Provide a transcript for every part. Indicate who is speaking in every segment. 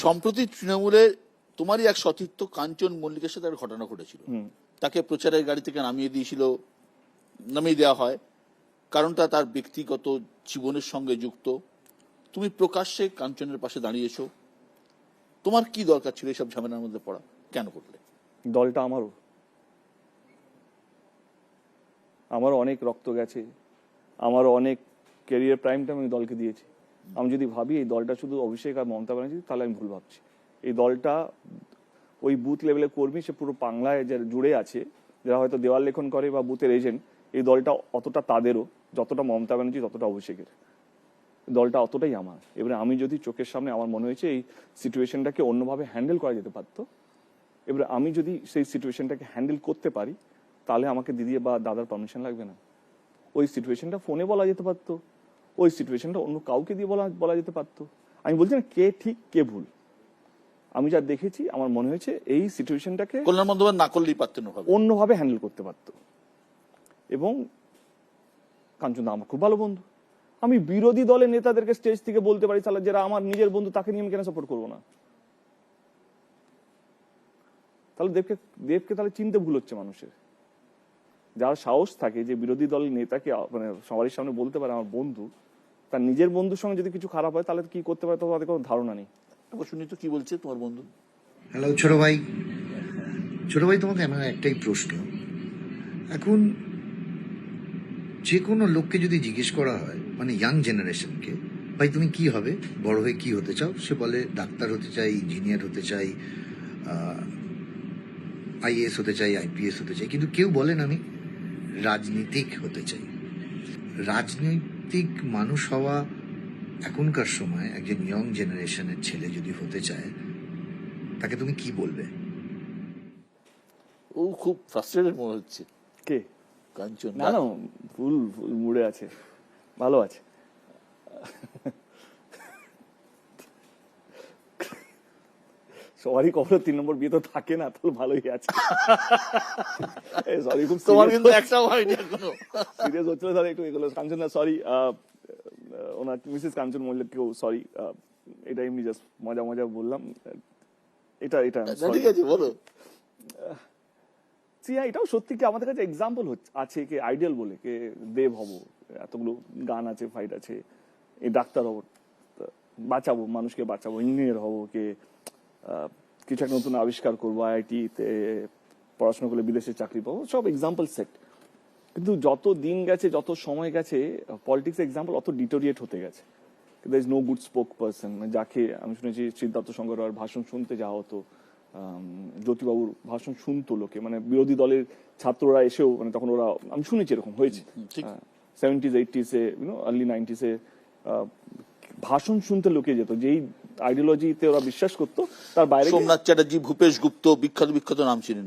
Speaker 1: সম্প্রতি তৃণমূলে তোমারই এক সতীর্থ কাঞ্চন মল্লিকের সাথে একটা ঘটনা ঘটেছিল। তাকে প্রচারের গাড়ি থেকে নামিয়ে দেওয়া হয়। কারণটা তার ব্যক্তিগত জীবনের সঙ্গে যুক্ত। তুমি প্রকাশ্যে কাঞ্চনের পাশে দাঁড়িয়েছো। তোমার কি দরকার ছিল এসব ঝামেলার মধ্যে পড়া? কেন করলে?
Speaker 2: দলটা আমারও অনেক রক্ত গেছে, আমারও অনেক ক্যারিয়ার প্রাইমটা আমি দলকে দিয়েছি। আমি যদি ভাবি এই দলটা শুধু অভিষেক আর মমতা ব্যানার্জি, তাহলে আমি ভুল ভাবছি। এই দলটা ওই বুথ লেভেলের কর্মী, সে পুরো বাংলায় যারা জুড়ে আছে, যারা হয়তো দেওয়াল লেখন করে বা বুথের এজেন্ট, এই দলটা অতটা তাদেরও যতটা মমতা ব্যানার্জি, ততটা অভিষেকের। দলটা অতটাই আমার। এবারে আমি যদি চোখের সামনে আমার মনে হয়েছে এই সিচুয়েশনটাকে অন্যভাবে হ্যান্ডেল করা যেতে পারতো, এবারে আমি যদি সেই সিচুয়েশনটাকে হ্যান্ডেল করতে পারি, তাহলে আমাকে দিদি বা দাদার পারমিশন লাগবে না। ওই সিচুয়েশনটা ফোনে বলা যেতে পারতো, ওই সিচুয়েশনটা অন্য কাউকে দিয়ে বলা যেতে পারতো। আমি বলছি না কে ঠিক কে ভুল, আমি যা দেখেছি আমার মনে হয়েছে এই সিচুয়েশনটাকে
Speaker 1: কল্যাণ বন্দ্যোপাধ্যায় না করলেই পারতেন
Speaker 2: অন্যভাবে হ্যান্ডেল করতে পারতো। এবং কাঞ্চন আমার খুব ভালো বন্ধু, আমি বিরোধী দলের নেতাদেরকে স্টেজ থেকে বলতে পারি তাহলে যারা আমার নিজের বন্ধু তাকে নিয়ে আমি কেন সাপোর্ট করবো না? তাহলে দেবকে তাহলে চিনতে ভুল হচ্ছে মানুষের। যার সাহস থাকে যে বিরোধী দলের নেতাকে মানে সবার সামনে বলতে পারে আমার বন্ধু, তার নিজের বন্ধুর সঙ্গে যদি কিছু খারাপ হয় তাহলে কি করতে পারে তাদের কোনো ধারণা নেই।
Speaker 1: শুনি তো কি বলছে তোমার বন্ধু।
Speaker 3: হ্যালো ছোট ভাই, তোমাকে আমার একটাই প্রশ্ন। এখন যে কোনো লোককে যদি জিজ্ঞেস করা হয়, মানে ইয়াং জেনারেশনকে, ভাই তুমি কি হবে, বড় হয়ে কি হতে চাও, সে বলে ডাক্তার হতে চাই, ইঞ্জিনিয়ার হতে চাই, আইএএস হতে চাই, আইপিএস হতে চাই, কিন্তু কেউ বলেন আমি রাজনীতিক হতে চাই। রাজনৈতিক মানুষ হওয়া এখনকার সময় একজন ইয়ং জেনারেশনের ছেলে যদি হতে চায়, তাকে তুমি কি বলবে?
Speaker 1: ও খুব ফ্রাস্ট্রেটেড মনে হচ্ছে।
Speaker 2: কে?
Speaker 1: কাঞ্চন?
Speaker 2: না না, ফুল মুড়ে আছে, ভালো আছে। সবারই কখনো 3 নম্বর বিয়ে তো থাকে না, তাহলে ভালোই আছে। সরি, খুব
Speaker 1: তোমার কিন্তু একটাও হয়নি এখনো।
Speaker 2: সিরিয়াস হচ্ছিল তাহলে একটু এগুলো। কাঞ্চন না, সরি, ওনার মিসেস কাঞ্চন মল্লিককেও সরি, এটা এমনি জাস্ট মজা বললাম। এটা
Speaker 1: ঠিক আছে, বলো।
Speaker 2: এটাও সত্যি কি আমাদের কাছে এক্সাম্পল আছে কে আইডিয়াল বলে, কে দেব হব, এতগুলো গান আছে, ফাইট আছে, এই ডাক্তার হব, বাঁচাবো, মানুষকে বাঁচাবো, ইঞ্জিনিয়ার হব, কে কিছু একটা নতুন আবিষ্কার করবো, আইআইটিতে পড়াশোনা করলে বিদেশে চাকরি পাবো, সব এক্সাম্পল সেট। কিন্তু যত দিন গেছে, যত সময় গেছে, পলিটিক্স এক্সাম্পল অত ডিটোরিয়েট হতে গেছে। There is no good spoke person. যাকে আমি শুনেছি সিদ্ধার্থ শঙ্কর রায়ের ভাষণ শুনতে যাওয়া হতো, জ্যোতিবাবুর ভাষণ শুনতো লোকে, মানে বিরোধী দলের ছাত্ররা এসেও, মানে তখন ওরা, আমি শুনেছি এরকম হয়েছে 70s 80s আর্লি 90s ভাষণ শুনতে লোকে যেত, যেই আইডিওলজিতে ওরা বিশ্বাস করতো তার বাইরে।
Speaker 1: সোমনাথ চ্যাটার্জি, ভূপেশ গুপ্ত, বিখ্যাত নাম ছিলেন,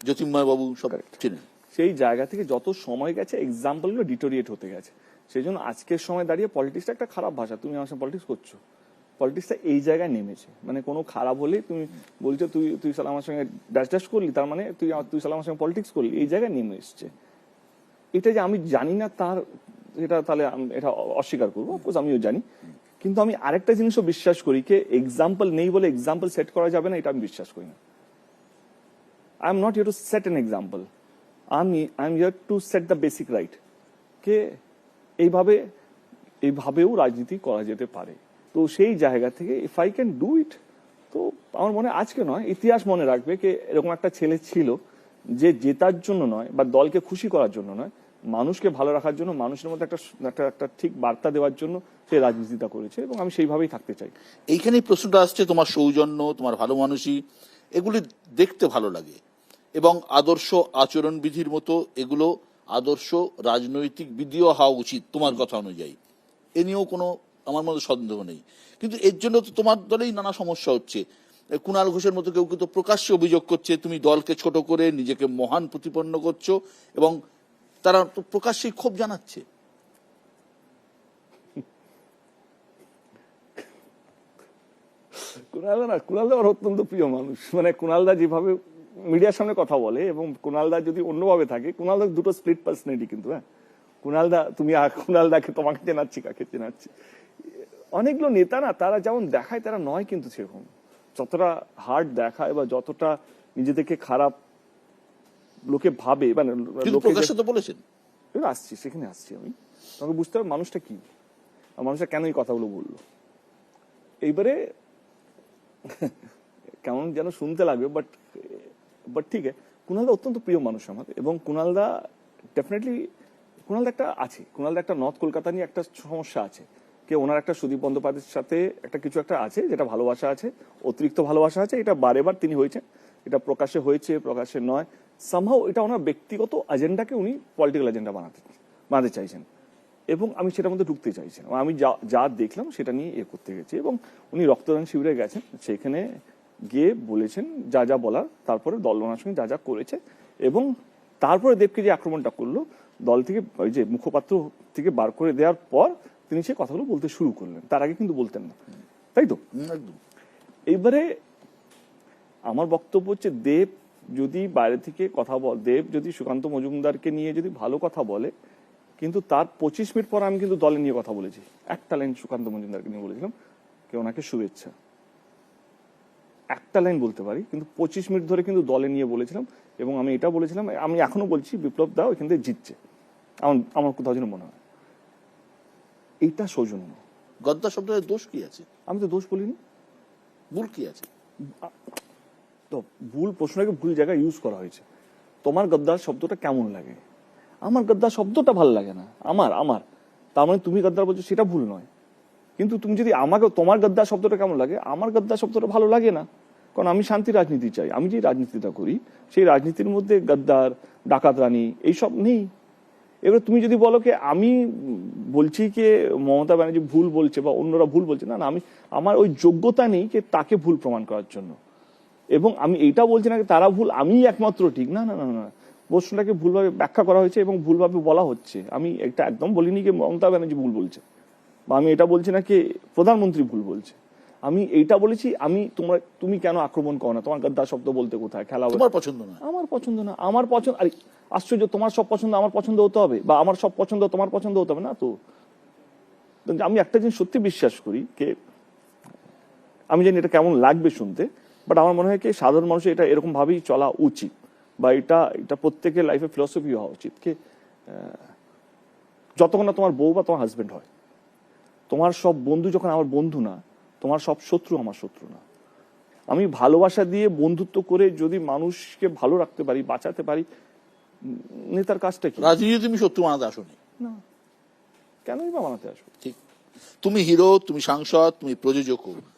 Speaker 1: জ্যোতির্ময় বাবু সব ছিলেন।
Speaker 2: সেই জায়গা থেকে যত সময় গেছে এক্সাম্পল গুলো ডিটোরিয়েট হতে গেছে। সেই জন্য আজকের সময় দাঁড়িয়ে পলিটিক্সটা একটা খারাপ ভাষা। তুমি আমার সঙ্গে পলিটিক্স করছো, পলিটিক্সটা এই জায়গায় নেমেছে, মানে কোনো খারাপ হলে তুমি বলছো তুই সালা আমার সঙ্গে ড্যাশ করলি, তার মানে তুই সালা আমার সঙ্গে পলিটিক্স করলি, এই জায়গায় নেমে এসছে। এটা যে আমি জানি না তার, এটা তাহলে এটা অস্বীকার করবো, অফকোর্স আমিও জানি, কিন্তু আমি আরেকটা জিনিসও বিশ্বাস করি, কে এক্সাম্পল নেই বলে এক্সাম্পল সেট করা যাবে না, এটা আমি বিশ্বাস করি না। I am not here to set an example, I am here to set the basic right, কে এইভাবেও রাজনীতি করা যেতে পারে। তো সেই জায়গা থেকে if I can do it, তো আমার মনে আজকে নয়, ইতিহাস মনে রাখবে কে এরকম একটা ছেলে ছিল যে জেতার জন্য নয় বা দলকে খুশি করার জন্য নয়, মানুষকে ভালো রাখার জন্য, মানুষের মধ্যে একটা ঠিক বার্তা দেওয়ার জন্য সে রাজনীতিটা করেছে, এবং আমি সেইভাবেই থাকতে চাই।
Speaker 1: এইখানেই প্রশ্নটা আসছে, তোমার সৌজন্য, তোমার ভালো মানুষই, এগুলি দেখতে ভালো লাগে, এবং আদর্শ আচরণবিধির মতো এগুলো আদর্শ রাজনৈতিক বিধিও হওয়া উচিত তোমার কথা অনুযায়ী। এ নিয়েও কোনো আমার মধ্যে সন্দেহ নেই। কিন্তু এর জন্য তো তোমার দলেই নানা সমস্যা হচ্ছে। কুণাল ঘোষের মতো কেউ কিন্তু প্রকাশ্যে অভিযোগ করছে তুমি দলকে ছোট করে নিজেকে মহান প্রতিপন্ন করছো, এবং তারা তো প্রকাশ্যেই ক্ষোভ জানাচ্ছে।
Speaker 2: কুণালদা আমার অত্যন্ত প্রিয় মানুষ, মানে কুণালদা যেভাবে মিডিয়ার সামনে কথা বলে, এবং কুণালদা যদি অন্যভাবে থাকে, কুণালদা দুটো স্প্লিট পার্সোনালিটি কিন্তু। হ্যাঁ, কুণালদাকে তোমাকে চেনাচ্ছি, কাকে চেনাচ্ছি, অনেকগুলো নেতা না তারা যেমন দেখায় তারা নয় কিন্তু সেরকম। যতটা হার্ড দেখায় বা যতটা নিজেদেরকে খারাপ লোকে ভাবে, মানে
Speaker 1: কিন্তু
Speaker 2: লোকে
Speaker 1: প্রকাশ্যে তো বলেছেন।
Speaker 2: এবার আসছি, সেখানে আসছি আমি। তোমাকে বুঝতে হবে মানুষটা কি, আর মানুষটা কেন এই কথাগুলো বললো। এইবারে কেমন যেন শুনতে লাগবে, বাট ঠিক আছে। কুণালদা অত্যন্ত প্রিয় মানুষ আমার, এবং কুণালদা ডেফিনেটলি, কুণালদা একটা আছে, কুণালদা একটা নর্থ কলকাতা নিয়ে একটা সমস্যা আছে, কে ওনার একটা সুদীপ বন্দ্যোপাধ্যায়ের সাথে একটা কিছু একটা আছে, যেটা ভালোবাসা আছে, অতিরিক্ত ভালোবাসা আছে। এটা বারেবার তিনি হয়েছেন, এটা প্রকাশ্যে হয়েছে, প্রকাশ্যে নয়। সামহাও এটা ওনার ব্যক্তিগত এজেন্ডাকে উনি পলিটিক্যাল এজেন্ডা বানাতে চাইছেন, এবং আমি সেটার মধ্যে ঢুকতে চাইছেন। আমি যা দেখলাম সেটা নিয়ে করতে গেছি, এবং উনি রক্তদান শিবিরে গেছেন, সেখানে গিয়ে বলেছেন যা যা বলার, তারপরে দল ওনার সঙ্গে যা যা করেছে, এবং তারপরে দেবকে যে আক্রমণটা করলো, দল থেকে ওই যে মুখপাত্র থেকে বার করে দেওয়ার পর তিনি সে কথাগুলো বলতে শুরু করলেন, তার আগে কিন্তু বলতেন না, তাই তো?
Speaker 1: একদম।
Speaker 2: এইবারে আমার বক্তব্য হচ্ছে, দেব যদি বাইরে থেকে কথা দেব যদি সুকান্ত মজুমদারকে নিয়ে যদি ভালো কথা বলে, কিন্তু তার 25 মিনিট পর আমি কিন্তু দলে নিয়ে কথা বলেছি, একটা লাইন সুকান্ত মজুমদারকে নিয়ে বলেছিলাম, কে ওনাকে শুভেচ্ছা, একটা লাইন বলতে পারি, কিন্তু 25 মিনিট ধরে কিন্তু দলে নিয়ে বলেছিলাম। এবং আমি এটা বলেছিলাম, আমি এখনো বলছি, বিপ্লব দা এখান থেকে জিতছে, আমার কোথাও যেন মনে হয়। এইটা সৌজন্য।
Speaker 1: গদ্দার শব্দের দোষ কি আছে?
Speaker 2: আমি তো দোষ বলিনি।
Speaker 1: ভুল কি আছে?
Speaker 2: তো ভুল প্রশ্নটাকে ভুল জায়গায় ইউজ করা হয়েছে। তোমার গদ্দার শব্দটা কেমন লাগে? আমার গদ্দার শব্দটা ভালো লাগে না, আমার তার মানে তুমি গদ্দার বলছো, সেটা ভুল নয়। কিন্তু তুমি যদি আমাকে, তোমার গদ্দার শব্দটা কেমন লাগে, আমার গদ্দার শব্দটা ভালো লাগে না, কারণ আমি শান্তি রাজনীতি চাই। আমি যে রাজনীতিটা করি, সেই রাজনীতির মধ্যে গদ্দার, ডাকাত রানী এইসব নেই। এবার তুমি যদি বলো কি আমি বলছি কি মমতা ব্যানার্জি ভুল বলছে বা অন্যরা ভুল বলছে, না, আমার ওই যোগ্যতা নেই যে তাকে ভুল প্রমাণ করার জন্য। এবং আমি এইটা বলছি না তারা ভুল, আমি একমাত্র ঠিক, না না না না, প্রশ্নটাকে ভুলভাবে ব্যাখ্যা করা হয়েছে এবং ভুলভাবে বলা হচ্ছে। আমি এটা একদম বলিনি যে মমতা ব্যানার্জি ভুল বলছে, বা আমি এটা বলছি না কি প্রধানমন্ত্রী ভুল বলছে। আমি এইটা বলেছি, তুমি কেন আক্রমণ করো না, তোমার গদ্দার শব্দ বলতে কোথায় খেলা,
Speaker 1: তোমার পছন্দ না,
Speaker 2: আমার পছন্দ না, আমার পছন্দ। আরে আশ্চর্য, তোমার সব পছন্দ আমার পছন্দ হতে হবে, বা আমার সব পছন্দ তোমার পছন্দ হতে হবে না তো। আমি একটা জিনিস সত্যি বিশ্বাস করি, কে আমি জানি এটা কেমন লাগবে শুনতে, বাট আমার মনে হয় কি সাধারণ মানুষের এটা এরকম ভাবেই চলা উচিত, বা এটা প্রত্যেকের লাইফে ফিলসফি হওয়া উচিত, কে যতক্ষণ না তোমার বউ বা তোমার হাজবেন্ড হয়, তোমার সব বন্ধু যখন আমার বন্ধু না, তোমার সব শত্রু আমার শত্রু না। আমি ভালোবাসা দিয়ে বন্ধুত্ব করে যদি মানুষকে ভালো রাখতে পারি, বাঁচাতে পারি, নেতার কাজটা কি?
Speaker 1: রাজনীতি তুমি শত্রু বানাতে আসোনি।
Speaker 2: না, কেনই বা বানাতে আসবো?
Speaker 1: ঠিক, তুমি হিরো, তুমি সাংসদ, তুমি প্রযোজক।